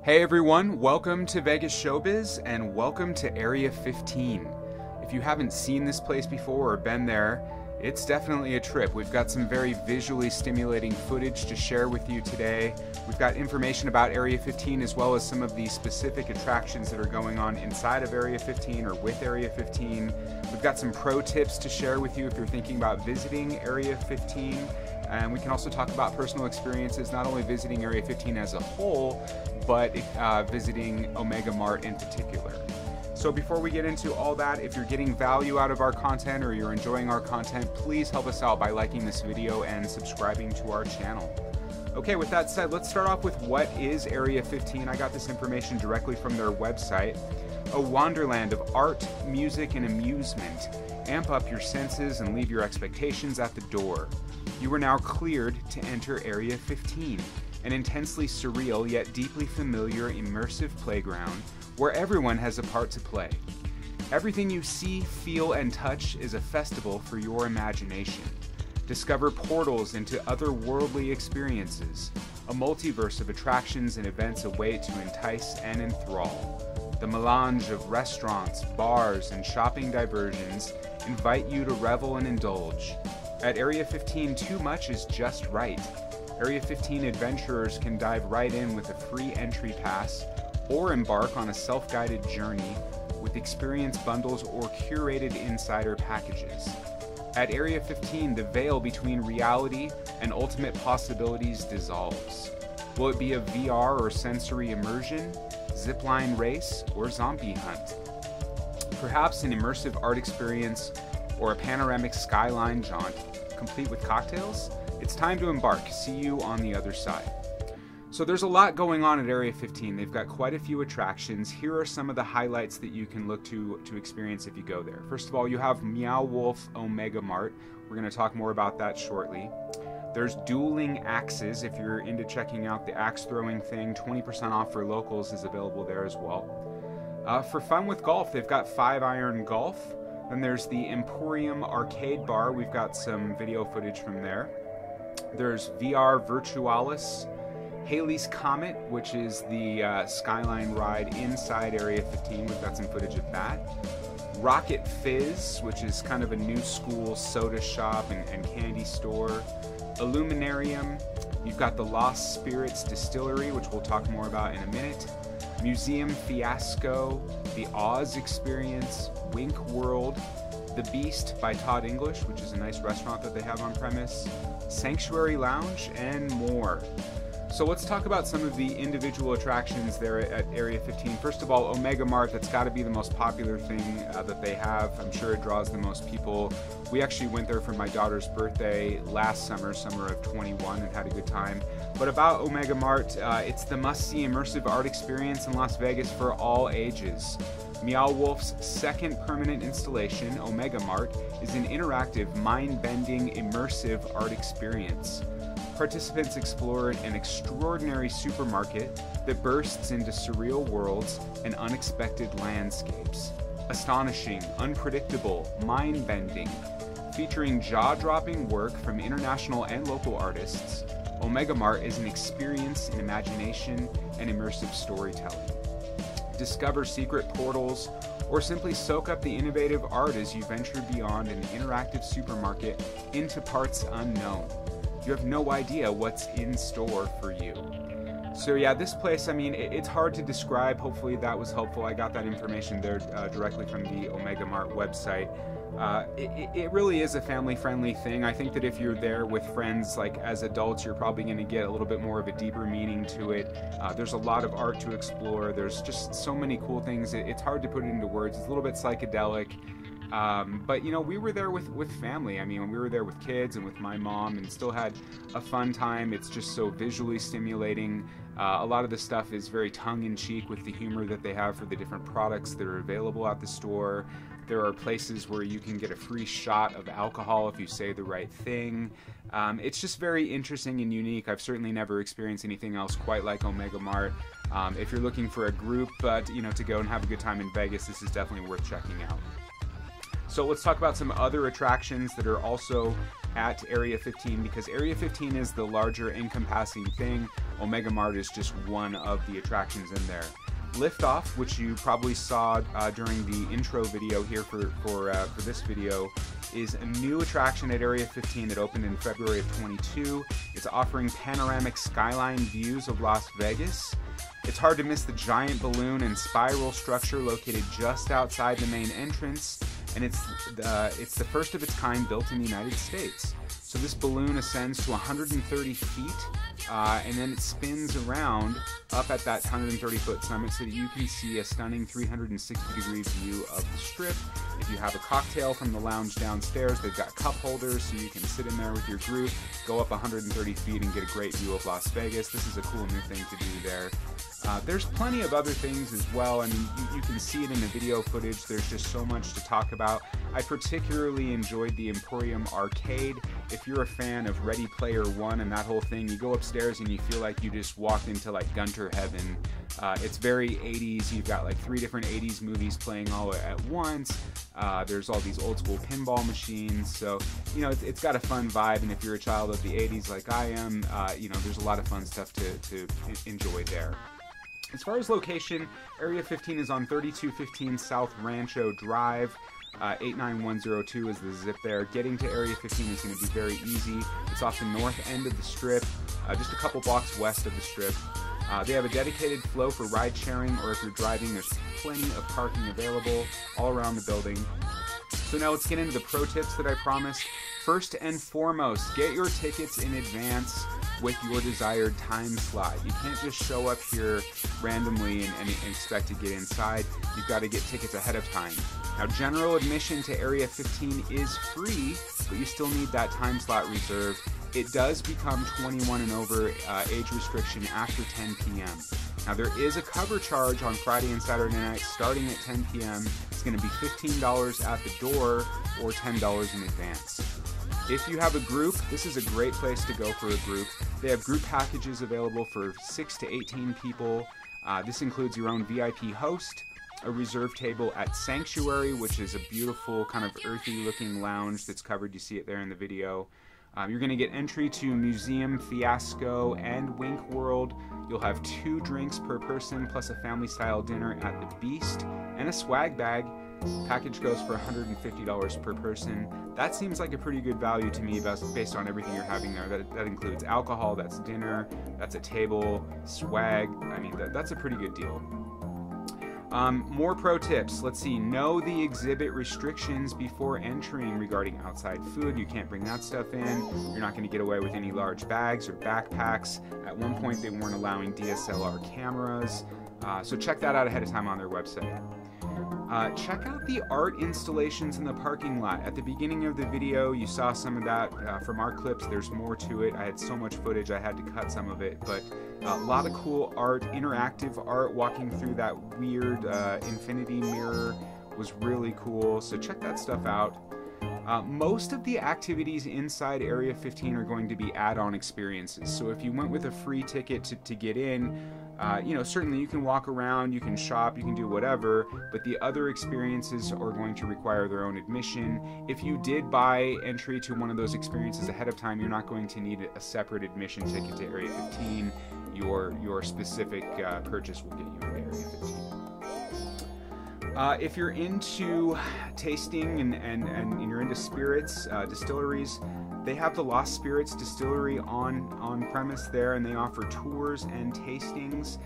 Hey everyone, welcome to Vegas Showbiz and welcome to Area 15. If you haven't seen this place before or been there, it's definitely a trip. We've got some very visually stimulating footage to share with you today. We've got information about Area 15 as well as some of the specific attractions that are going on inside of Area 15 or with Area 15. We've got some pro tips to share with you if you're thinking about visiting Area 15. And we can also talk about personal experiences, not only visiting Area 15 as a whole, but visiting Omega Mart in particular. So before we get into all that, if you're getting value out of our content or you're enjoying our content, please help us out by liking this video and subscribing to our channel. Okay, with that said, let's start off with what is Area 15. I got this information directly from their website. A wonderland of art, music, and amusement. Amp up your senses and leave your expectations at the door. You are now cleared to enter Area 15, an intensely surreal yet deeply familiar immersive playground where everyone has a part to play. Everything you see, feel, and touch is a festival for your imagination. Discover portals into otherworldly experiences. A multiverse of attractions and events await to entice and enthrall. The melange of restaurants, bars, and shopping diversions invite you to revel and indulge. At Area 15, too much is just right. Area 15 adventurers can dive right in with a free entry pass or embark on a self-guided journey with experience bundles or curated insider packages. At Area 15, the veil between reality and ultimate possibilities dissolves. Will it be a VR or sensory immersion, zipline race, or zombie hunt? Perhaps an immersive art experience or a panoramic skyline jaunt, complete with cocktails? It's time to embark. See you on the other side. So there's a lot going on at Area 15. They've got quite a few attractions. Here are some of the highlights that you can look to experience if you go there. First of all, you have Meow Wolf Omega Mart. We're going to talk more about that shortly. There's Dueling Axes. If you're into checking out the axe throwing thing, 20% off for locals is available there as well. For fun with golf, they've got 5-iron golf. Then there's the Emporium Arcade Bar. We've got some video footage from there. There's VR Virtualis, Halley's Comet, which is the Skyline ride inside Area 15. We've got some footage of that. Rocket Fizz, which is kind of a new school soda shop and candy store. Illuminarium. You've got the Lost Spirits Distillery, which we'll talk more about in a minute. Museum Fiasco, the Oz Experience, Wink World, The Beast by Todd English, which is a nice restaurant that they have on premise, Sanctuary Lounge, and more. So let's talk about some of the individual attractions there at Area 15. First of all, Omega Mart, that's got to be the most popular thing that they have. I'm sure it draws the most people. We actually went there for my daughter's birthday last summer of 21, and had a good time. But about Omega Mart, it's the must-see immersive art experience in Las Vegas for all ages. Meow Wolf's second permanent installation, Omega Mart, is an interactive, mind-bending, immersive art experience. Participants explore an extraordinary supermarket that bursts into surreal worlds and unexpected landscapes. Astonishing, unpredictable, mind-bending. Featuring jaw-dropping work from international and local artists, Omega Mart is an experience in imagination and immersive storytelling. Discover secret portals, or simply soak up the innovative art as you venture beyond an interactive supermarket into parts unknown. You have no idea what's in store for you. So yeah, this place, I mean, it's hard to describe. Hopefully that was helpful. I got that information there directly from the Omega Mart website. It really is a family-friendly thing. I think that if you're there with friends, like as adults, you're probably going to get a little bit more of a deeper meaning to it. There's a lot of art to explore. There's just so many cool things. It's hard to put it into words. It's a little bit psychedelic. But you know, we were there with family. I mean, we were there with kids and with my mom, and still had a fun time. It's just so visually stimulating. A lot of the stuff is very tongue-in-cheek with the humor that they have for the different products that are available at the store. There are places where you can get a free shot of alcohol if you say the right thing. It's just very interesting and unique. I've certainly never experienced anything else quite like Omega Mart. If you're looking for a group, you know, to go and have a good time in Vegas, this is definitely worth checking out. So let's talk about some other attractions that are also at Area 15, because Area 15 is the larger encompassing thing. Omega Mart is just one of the attractions in there. Liftoff, which you probably saw during the intro video here for this video, is a new attraction at Area 15 that opened in February of 22. It's offering panoramic skyline views of Las Vegas. It's hard to miss the giant balloon and spiral structure located just outside the main entrance, and it's the first of its kind built in the United States. So this balloon ascends to 130 feet, and then it spins around up at that 130-foot summit so that you can see a stunning 360-degree view of the Strip. If you have a cocktail from the lounge downstairs, they've got cup holders so you can sit in there with your group, go up 130 feet and get a great view of Las Vegas. This is a cool new thing to do there. There's plenty of other things as well. I mean, you can see it in the video footage. There's just so much to talk about. I particularly enjoyed the Emporium Arcade. If you're a fan of Ready Player One and that whole thing, you go upstairs and you feel like you just walked into like Gunter heaven. It's very 80s. You've got like 3 different 80s movies playing all at once. There's all these old school pinball machines. So, you know, it's got a fun vibe. And if you're a child of the 80s like I am, you know, there's a lot of fun stuff to enjoy there. As far as location, Area 15 is on 3215 South Rancho Drive. 89102 is the zip there. Getting to Area 15 is going to be very easy. It's off the north end of the Strip, just a couple blocks west of the Strip. They have a dedicated flow for ride sharing, or if you're driving, there's plenty of parking available all around the building. So now let's get into the pro tips that I promised. First and foremost, get your tickets in advance with your desired time slot. You can't just show up here randomly and expect to get inside. You've got to get tickets ahead of time. Now, general admission to Area 15 is free, but you still need that time slot reserved. It does become 21 and over age restriction after 10 p.m. Now, there is a cover charge on Friday and Saturday night starting at 10 p.m. It's going to be $15 at the door or $10 in advance. If you have a group, this is a great place to go for a group. They have group packages available for 6 to 18 people. This includes your own VIP host, a reserved table at Sanctuary, which is a beautiful kind of earthy looking lounge that's covered. You see it there in the video. You're going to get entry to Museum, Fiasco, and Wink World. You'll have 2 drinks per person plus a family-style dinner at the Beast and a swag bag. Package goes for $150 per person. That seems like a pretty good value to me based on everything you're having there. That includes alcohol, that's dinner, that's a table, swag. I mean, that's a pretty good deal. More pro tips. Let's see. Know the exhibit restrictions before entering regarding outside food. You can't bring that stuff in. You're not going to get away with any large bags or backpacks. At one point, they weren't allowing DSLR cameras. So check that out ahead of time on their website. Check out the art installations in the parking lot. At the beginning of the video, you saw some of that from our clips. There's more to it. I had so much footage, I had to cut some of it. But a lot of cool art, interactive art, walking through that weird infinity mirror was really cool. So check that stuff out. Most of the activities inside Area 15 are going to be add-on experiences. So if you went with a free ticket to get in, you know, certainly you can walk around, you can shop, you can do whatever, but the other experiences are going to require their own admission. If you did buy entry to one of those experiences ahead of time, you're not going to need a separate admission ticket to Area 15. Your specific purchase will get you into Area 15. If you're into tasting and you're into spirits, distilleries, they have the Lost Spirits Distillery on premise there, and they offer tours and tastings.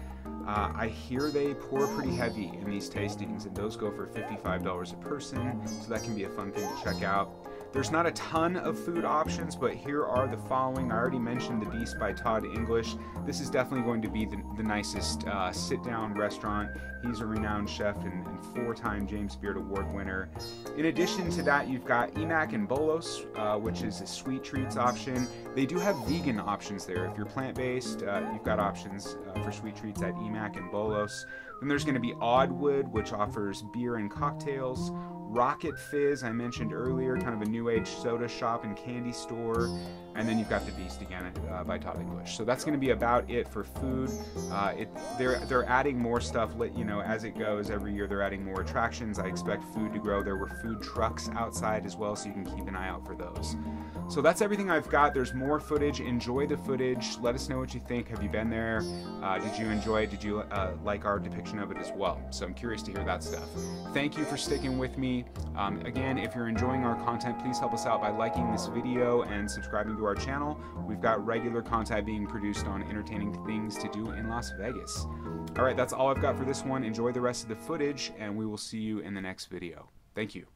I hear they pour pretty heavy in these tastings, and those go for $55 a person, so that can be a fun thing to check out. There's not a ton of food options, but here are the following. I already mentioned The Beast by Todd English. This is definitely going to be the nicest sit-down restaurant. He's a renowned chef and 4-time James Beard Award winner. In addition to that, you've got Emack and Bolos, which is a sweet treats option. They do have vegan options there. If you're plant-based, you've got options for sweet treats at Emack and Bolos. Then there's going to be Oddwood, which offers beer and cocktails. Rocket Fizz, I mentioned earlier, kind of a new age soda shop and candy store. And then you've got The Beast again by Todd English. So that's going to be about it for food. They're adding more stuff, you know, as it goes. Every year they're adding more attractions. I expect food to grow. There were food trucks outside as well, so you can keep an eye out for those. So that's everything I've got. There's more footage. Enjoy the footage. Let us know what you think. Have you been there? Did you enjoy it? Did you like our depiction of it as well? So I'm curious to hear that stuff. Thank you for sticking with me. Again, if you're enjoying our content, please help us out by liking this video and subscribing to our channel. We've got regular content being produced on entertaining things to do in Las Vegas. All right, that's all I've got for this one. Enjoy the rest of the footage, and we will see you in the next video. Thank you.